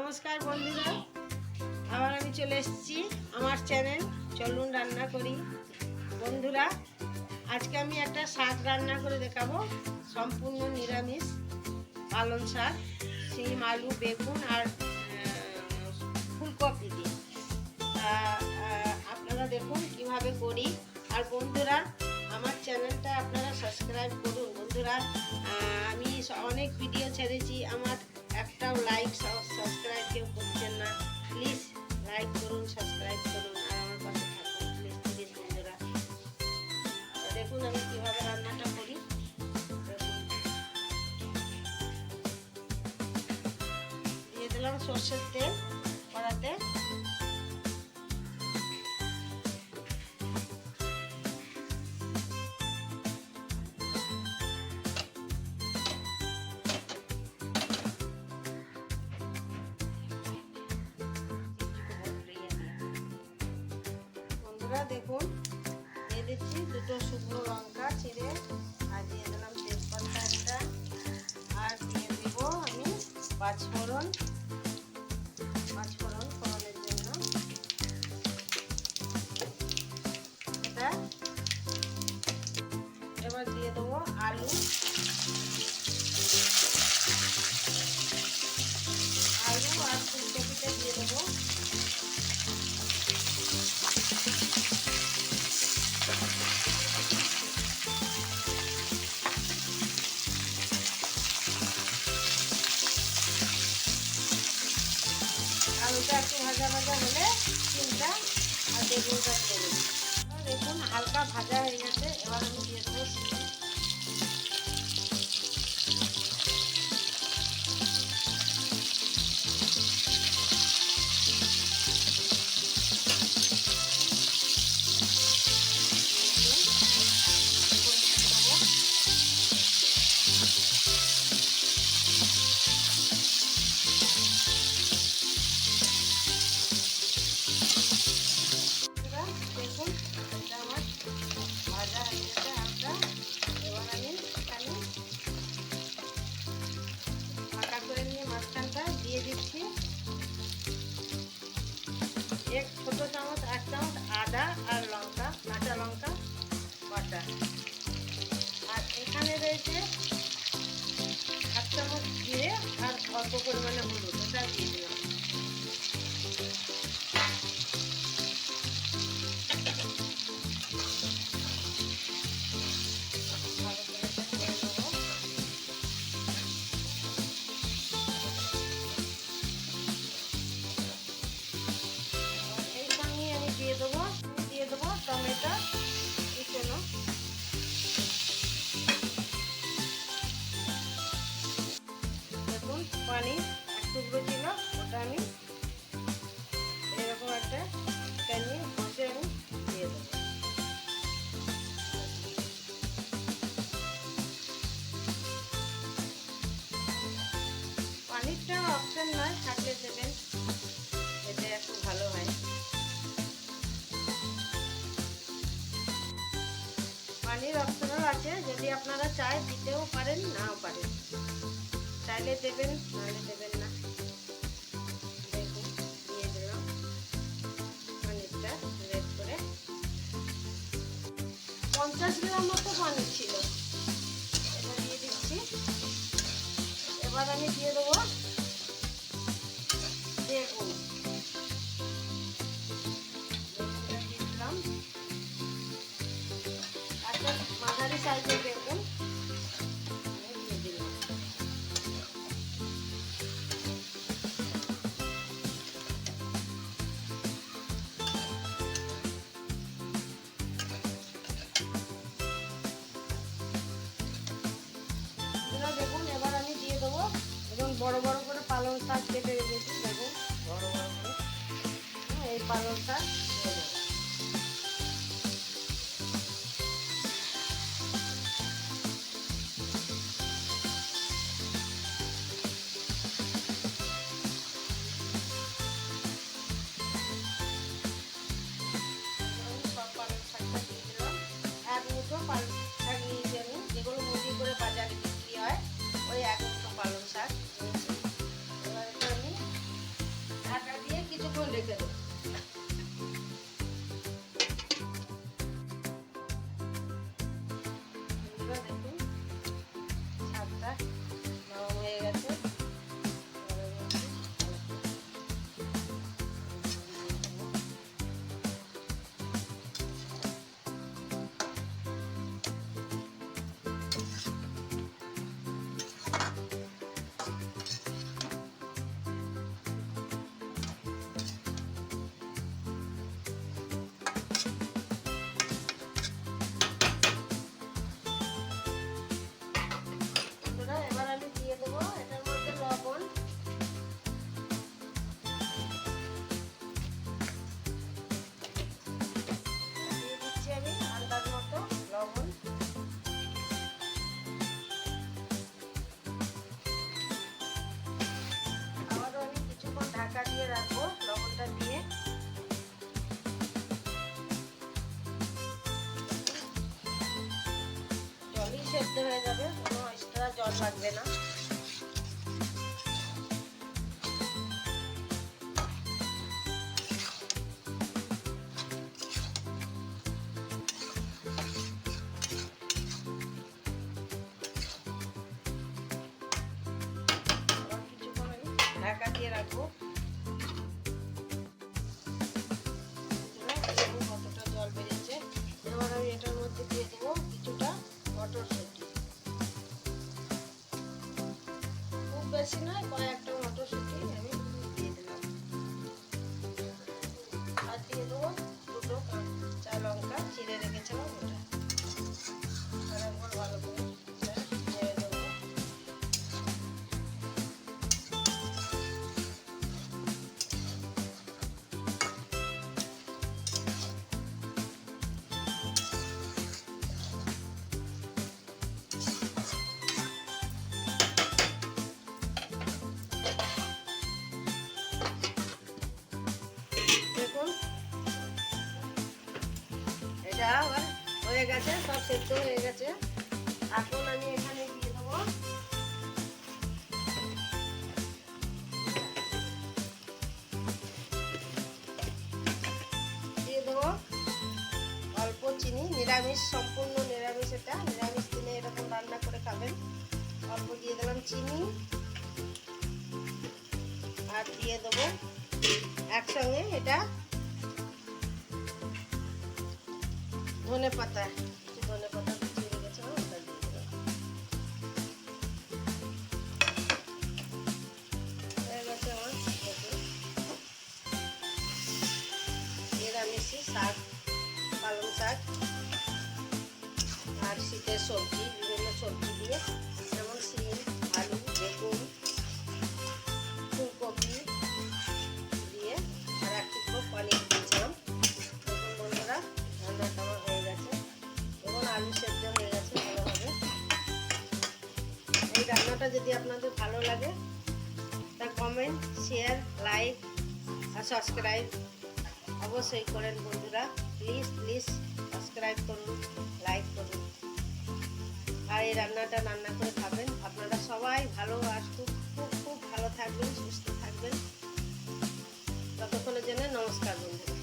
নমস্কার বন্ধুরা, আবার আমি চলে এসেছি আমার চ্যানেল চলুন রান্না করি। বন্ধুরা, আজকে আমি একটা শাক রান্না করে দেখাবো, সম্পূর্ণ নিরামিষ পালং শাক, শিম, আলু, বেগুন আর ফুলকপি দিয়ে। আপনারা দেখুন কিভাবে করি। আর বন্ধুরা, আমার চ্যানেলটা আপনারা সাবস্ক্রাইব করুন। বন্ধুরা, আমি অনেক ভিডিও ছেড়েছি, আমার একটাও লাইক সাবস্ক্রাইব কেউ করছেন না। প্লিজ লাইক করুন, সাবস্ক্রাইব করুন আর আমার পাশে থাকুন প্লিজ প্লিজ বন্ধুরা। দেখুন আমি কীভাবে রান্নাটা করি। দিয়ে দিলাম সর্ষের তেল কড়াতে। দেখুন দিয়ে দিচ্ছি দুটো শুকনো লঙ্কা ছিঁড়ে, আর দিয়ে দিলাম তেজপাতা একটা, আর দিয়ে দিব আমি পাঁচফোড়ন ফোড়নের জন্য। এটা এবার দিয়ে দেবো আলু আর ফুলকপিটা দিয়ে দেবো। আলুটা একটু ভাজা হলে চিনটা আর বেগুনটা দিয়ে দেবো। দেখুন হালকা ভাজা হয়ে গেছে, এবার আমি দিয়ে দেবো শিম। দেখুন এটা আমার ভাজা হয়ে গেছে হালকা। এবার আমি এখানে ফাঁকা করে নিয়ে মাঝখানটা দিয়ে দিচ্ছি এক চামচ আদা আর লঙ্কা, কাঁচা লঙ্কা বাটা। আর এখানে রয়েছে 1 চামচ জিরে আর অল্প পরিমাণে হলুদ, এটা দিয়ে দিলাম। দিয়ে দেবো টমেটো কুচনো। দেখুন পানি এক টুকরো ছিল, ওটা আমি এরকম একটা প্যানে বসে আমি দিয়ে দেবো। পানিটা অপশন নয়, থাকলে দেবেন, এতে একটু ভালো হয়। পানির অপশনাল আছে, যদি আপনারা চাই দিতেও পারেন নাও পারেন, চাইলে দেবেন নাহলে দেবেন না। দেখুন দিয়ে দিলাম পানিটা রেড করে। 50 গ্রাম মতো পানি ছিল, এটা দিয়ে দিচ্ছি। এবার আমি দিয়ে দেবো বেগুন। দিয়ে দিলাম একটা মাঝারি সাইজের বেগুন দিয়ে দিলাম। দেখুন এবার আমি দিয়ে দেবো এবং বড় বড় করে পালং শাক কেটে রেখেছি। দেখুন বড় বড় করে এই পালং শাক দিয়ে দেবো। সব পালং শাকটা দিয়ে দিলাম। এক মুঠো পালং শাক নিয়েছি আমি, যেগুলো মুড়ি করে বাজারে বিক্রি হয়, ওই এক মুঠো পালং শাক নিয়েছি। এবার এটা আমি রেখে দেবো। দেখুন শাকটা নরম হয়ে গেছে। এবার আমি দিয়ে দেবো এটার মধ্যে লবণ, দিয়ে দিচ্ছি আমি আন্দাজ মতো লবণ। আবারও আমি কিছুক্ষণ ঢাকা দিয়ে রাখবো লবণটা দিয়ে। জলই সেদ্ধ হয়ে যাবে, কোনো এক্সট্রা জল লাগবে না। কিছুক্ষণ আমি ঢাকা দিয়ে রাখবো। কতটা জল বেরিয়েছে। এবার আমি এটার মধ্যে দিয়ে দেবো কিছুটা মটরশুঁটি, খুব বেশি নয়, কয়েকটা মটরশুঁটি আমি দিয়ে দিলাম। আর দিয়ে দেবো দুটো কাঁচা লঙ্কা চিড়ে রেখেছিলাম ওটা। আর একবার ভালো করে নেড়ে দেবো। দেখুন এটা আবার হয়ে গেছে, সব সেদ্ধ হয়ে গেছে। এখন আমি এখানে দিয়ে দেবো অল্প চিনি। নিরামিষ, সম্পূর্ণ নিরামিষ, এটা নিরামিষ দিনে এরকম রান্না করে খাবেন। অল্প দিয়ে দিলাম চিনি, আর দিয়ে দেবো একসঙ্গে এটা ধনে পাতা, ধনে পাতা কুচিয়ে রেখেছিলাম ওটা দিয়ে দিলাম। হয়ে গেছে আমার নিরামিষি শাক, পালং শাক আর শীতের সবজি, বিভিন্ন সবজি দিয়ে, যেমন শিম, আলু, বেগুন, ফুলকপি দিয়ে আর একটু পনির দিয়েছিলাম। দেখুন বন্ধুরা রান্নাটা আমার হয়ে গেছে। এবং আলু সেদ্ধ হয়ে গেছে ভালোভাবে। এই রান্নাটা যদি আপনাদের ভালো লাগে তা কমেন্ট, শেয়ার, লাইক আর সাবস্ক্রাইব অবশ্যই করেন বন্ধুরা। প্লিজ প্লিজ সাবস্ক্রাইব করুন, লাইক করুন। আর এই রান্নাটা রান্না করে খাবেন। আপনারা সবাই ভালো আর খুব খুব খুব ভালো থাকবেন, সুস্থ থাকবেন। ততক্ষণের জন্য নমস্কার বন্ধুরা।